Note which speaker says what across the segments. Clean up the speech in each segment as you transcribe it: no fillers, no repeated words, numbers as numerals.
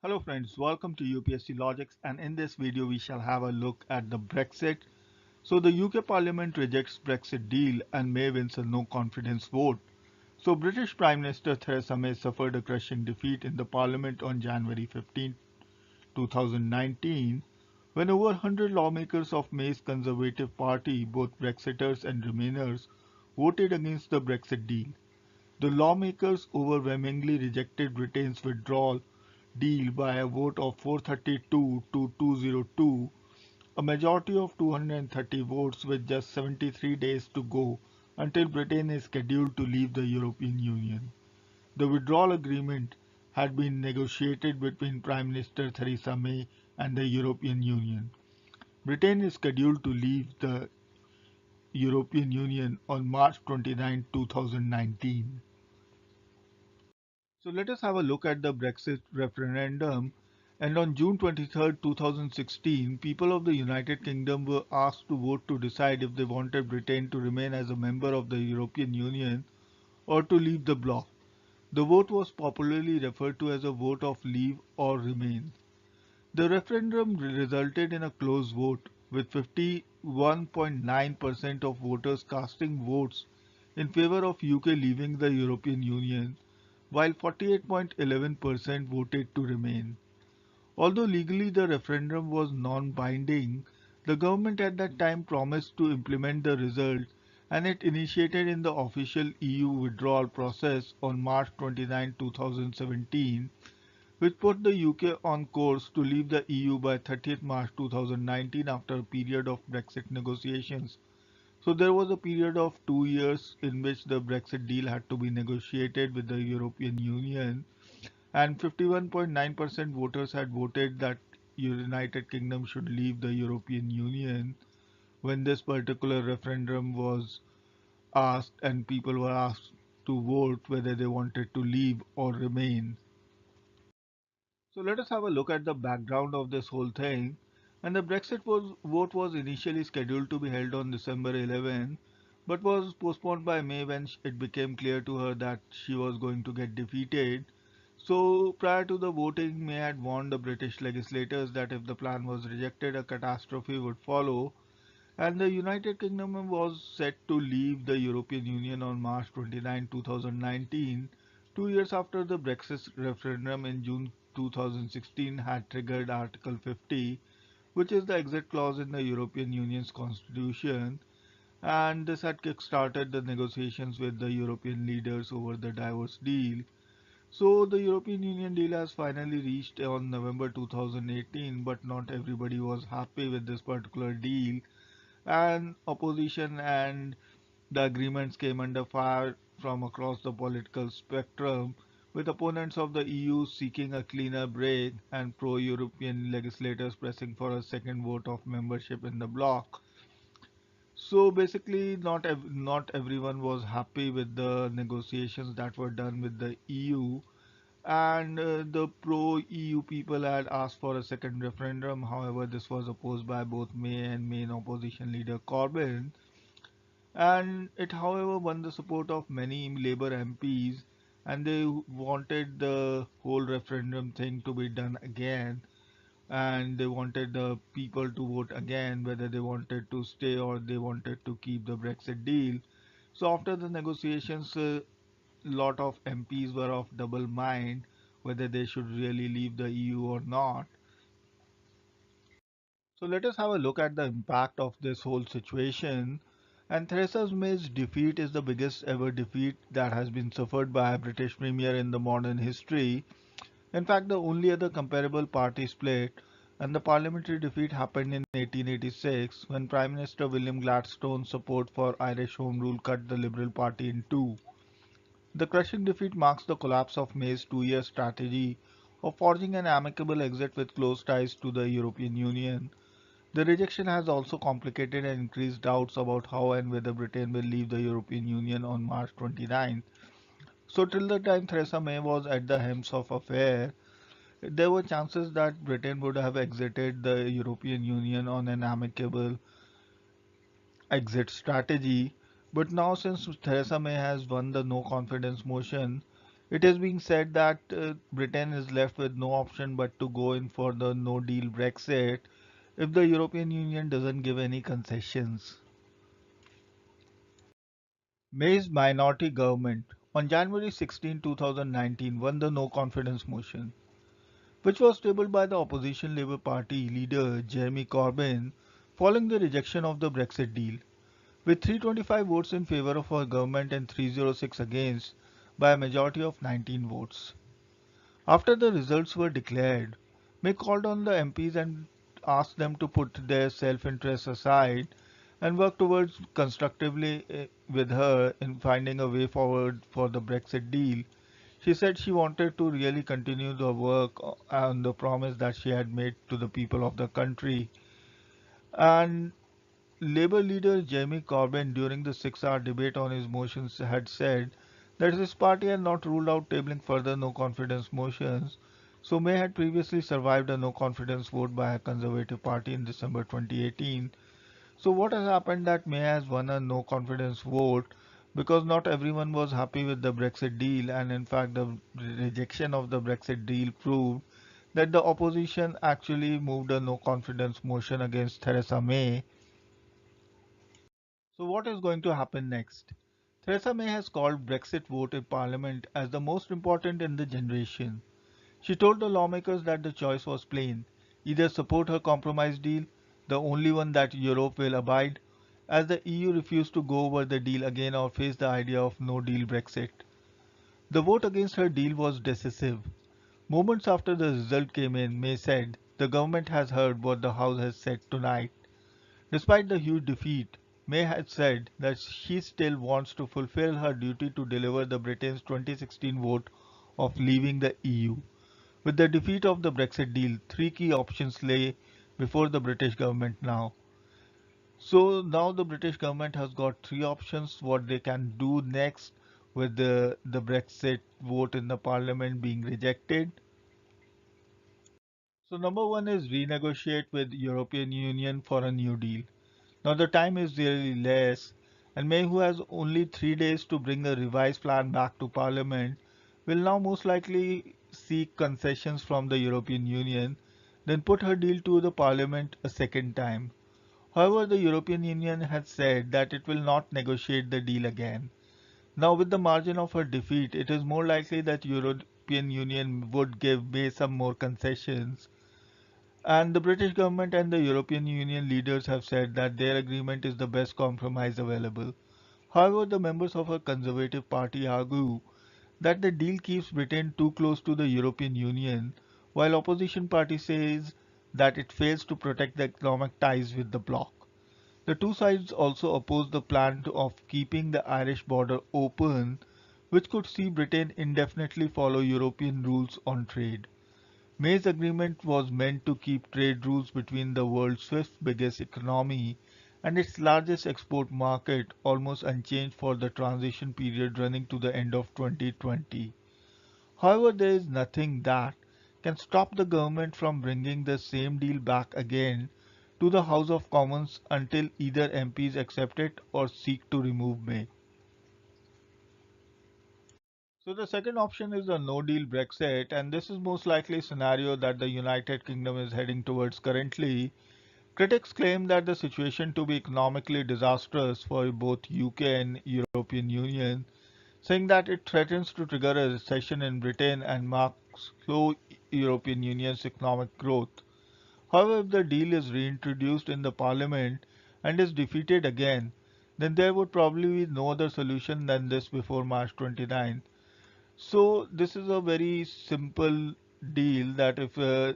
Speaker 1: Hello friends, welcome to UPSC Logics, and in this video we shall have a look at the Brexit. So the UK Parliament rejects Brexit deal and May wins a no confidence vote. So British Prime Minister Theresa May suffered a crushing defeat in the Parliament on January 15, 2019 when over 100 lawmakers of May's Conservative Party, both Brexiters and Remainers, voted against the Brexit deal. The lawmakers overwhelmingly rejected Britain's withdrawal deal by a vote of 432 to 202, a majority of 230 votes with just 73 days to go until Britain is scheduled to leave the European Union. The withdrawal agreement had been negotiated between Prime Minister Theresa May and the European Union. Britain is scheduled to leave the European Union on March 29, 2019. So let us have a look at the Brexit referendum. And on June 23rd, 2016, people of the United Kingdom were asked to vote to decide if they wanted Britain to remain as a member of the European Union or to leave the bloc. The vote was popularly referred to as a vote of leave or remain. The referendum resulted in a close vote, with 51.9% of voters casting votes in favor of UK leaving the European Union, while 48.11% voted to remain. Although legally the referendum was non-binding, the government at that time promised to implement the result, and it initiated in the official EU withdrawal process on March 29, 2017, which put the UK on course to leave the EU by 30th March 2019 after a period of Brexit negotiations. So there was a period of 2 years in which the Brexit deal had to be negotiated with the European Union, and 51.9% voters had voted that United Kingdom should leave the European Union when this particular referendum was asked and people were asked to vote whether they wanted to leave or remain. So let us have a look at the background of this whole thing. And the vote was initially scheduled to be held on December 11, but was postponed by May when it became clear to her that she was going to get defeated. So prior to the voting, May had warned the British legislators that if the plan was rejected, a catastrophe would follow, and the United Kingdom was set to leave the European Union on March 29, 2019, 2 years after the Brexit referendum in June 2016 had triggered Article 50, which is the exit clause in the European Union's constitution, and this had kick-started the negotiations with the European leaders over the divorce deal. So the European Union deal has finally reached on November 2018, but not everybody was happy with this particular deal, and opposition and the agreements came under fire from across the political spectrum, with opponents of the EU seeking a cleaner break and pro-European legislators pressing for a second vote of membership in the bloc. So basically, not everyone was happy with the negotiations that were done with the EU, and the pro-EU people had asked for a second referendum. However, this was opposed by both May and main opposition leader Corbyn, and it however won the support of many Labour MPs, and they wanted the whole referendum thing to be done again, and they wanted the people to vote again whether they wanted to stay or they wanted to keep the Brexit deal. So after the negotiations, a lot of MPs were of double mind whether they should really leave the EU or not. So let us have a look at the impact of this whole situation. And Theresa May's defeat is the biggest ever defeat that has been suffered by a British premier in the modern history. In fact, the only other comparable party split and the parliamentary defeat happened in 1886 when Prime Minister William Gladstone's support for Irish Home Rule cut the Liberal Party in two. The crushing defeat marks the collapse of May's 2 year strategy of forging an amicable exit with close ties to the European Union. The rejection has also complicated and increased doubts about how and whether Britain will leave the European Union on March 29. So till the time Theresa May was at the helm of affairs, there were chances that Britain would have exited the European Union on an amicable exit strategy. But now, since Theresa May has won the no confidence motion, It is being said that Britain is left with no option but to go in for the no deal Brexit if the European Union doesn't give any concessions. May's minority government on January 16, 2019 won the no confidence motion, which was tabled by the opposition Labour Party leader Jeremy Corbyn following the rejection of the Brexit deal, with 325 votes in favour of our government and 306 against by a majority of 19 votes. After the results were declared, May called on the MPs and asked them to put their self-interest aside and work towards constructively with her in finding a way forward for the Brexit deal. She said she wanted to really continue the work on the promise that she had made to the people of the country. And Labour leader Jeremy Corbyn, during the 6 hour debate on his motions, had said that his party had not ruled out tabling further no confidence motions. So May had previously survived a no confidence vote by a Conservative Party in December 2018. So what has happened that May has won a no confidence vote because not everyone was happy with the Brexit deal, and in fact the rejection of the Brexit deal proved that the opposition actually moved a no confidence motion against Theresa May. So what is going to happen next? Theresa May has called Brexit vote in Parliament as the most important in the generation. She told the lawmakers that the choice was plain: either support her compromise deal, the only one that Europe will abide, as the EU refused to go over the deal again, or face the idea of no deal Brexit. The vote against her deal was decisive. Moments after the result came in, May said, "The government has heard what the House has said tonight." Despite the huge defeat, May had said that she still wants to fulfill her duty to deliver the Britain's 2016 vote of leaving the EU. With the defeat of the Brexit deal, three key options lay before the British government now. So now the British government has got three options what they can do next with the Brexit vote in the parliament being rejected. So number one is renegotiate with European Union for a new deal. Now the time is really less, and May, who has only 3 days to bring the revised plan back to Parliament, will now most likely seek concessions from the European Union, then put her deal to the Parliament a second time. However, the European Union has said that it will not negotiate the deal again. Now, with the margin of her defeat, it is more likely that European Union would give May some more concessions, and the British government and the European Union leaders have said that their agreement is the best compromise available. However, the members of a Conservative Party argue that the deal keeps Britain too close to the European Union, while opposition party says that it fails to protect the economic ties with the bloc. The two sides also oppose the plan of keeping the Irish border open, which could see Britain indefinitely follow European rules on trade. May's agreement was meant to keep trade rules between the world's fifth biggest economy and its largest export market almost unchanged for the transition period running to the end of 2020. However, there is nothing that can stop the government from bringing the same deal back again to the House of Commons until either MPs accept it or seek to remove May. So the second option is a no deal Brexit, and this is most likely a scenario that the United Kingdom is heading towards currently. Critics claim that the situation to be economically disastrous for both UK and European Union, saying that it threatens to trigger a recession in Britain and mark slow European Union's economic growth. However, if the deal is reintroduced in the parliament and is defeated again, then there would probably be no other solution than this before March 29. So this is a very simple deal that if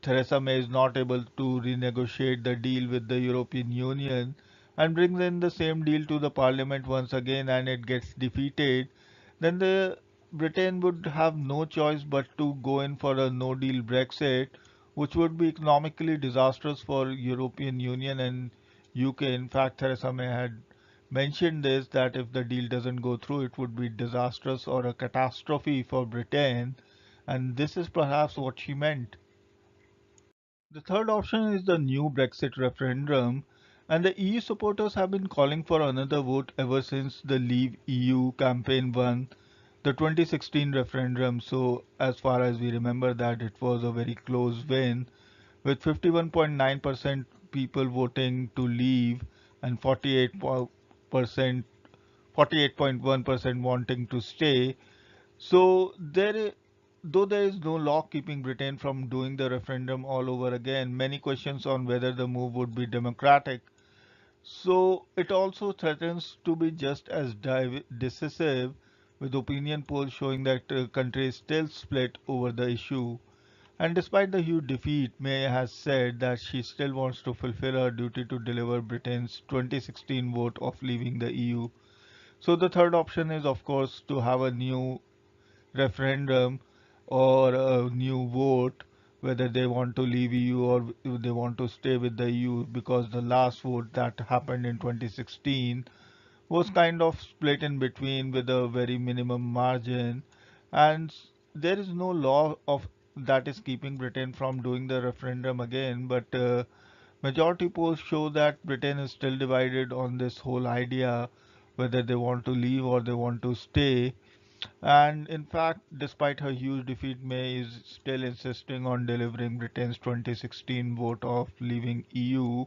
Speaker 1: Theresa May is not able to renegotiate the deal with the European Union and brings in the same deal to the Parliament once again and it gets defeated, then the Britain would have no choice but to go in for a no deal Brexit, which would be economically disastrous for European Union and UK. In fact, Theresa May had mentioned this that if the deal doesn't go through, it would be disastrous or a catastrophe for Britain, and this is perhaps what she meant. The third option is the new Brexit referendum, and the EU supporters have been calling for another vote ever since the Leave EU campaign won the 2016 referendum. So, as far as we remember, that it was a very close win with 51.9% people voting to leave and 48% 48.1% wanting to stay. So though there is no law keeping Britain from doing the referendum all over again, many questions on whether the move would be democratic. So it also threatens to be just as decisive, with opinion polls showing that the country is still split over the issue. And despite the huge defeat, May has said that she still wants to fulfill her duty to deliver Britain's 2016 vote of leaving the EU. So the third option is, of course, to have a new referendum or a new vote whether they want to leave EU or if they want to stay with the EU, because the last vote that happened in 2016 was kind of split in between with a very minimum margin, and there is no law of that is keeping Britain from doing the referendum again. But majority polls show that Britain is still divided on this whole idea whether they want to leave or they want to stay. And in fact, despite her huge defeat, May is still insisting on delivering Britain's 2016 vote of leaving EU.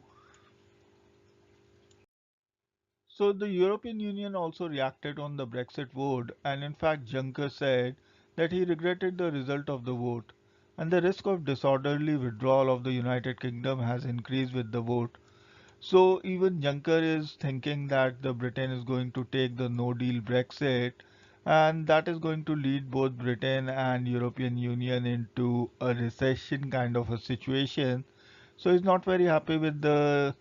Speaker 1: So the European Union also reacted on the Brexit vote, and in fact, Juncker said that he regretted the result of the vote, and the risk of disorderly withdrawal of the United Kingdom has increased with the vote. So even Juncker is thinking that the Britain is going to take the no deal Brexit, and that is going to lead both Britain and European Union into a recession kind of a situation. So he's not very happy with the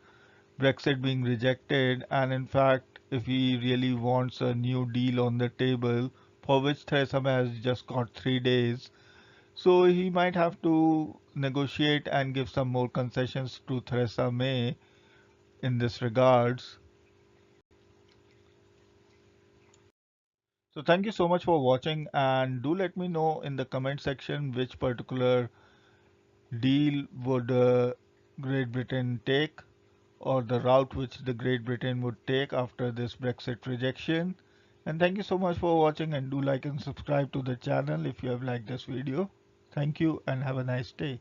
Speaker 1: Brexit being rejected, and in fact, if he really wants a new deal on the table, for which Theresa May has just got 3 days, so he might have to negotiate and give some more concessions to Theresa May in this regards. So thank you so much for watching, and do let me know in the comment section which particular deal would Great Britain take, or the route which the Great Britain would take after this Brexit rejection. And thank you so much for watching, and do like and subscribe to the channel if you have liked this video. Thank you and have a nice day.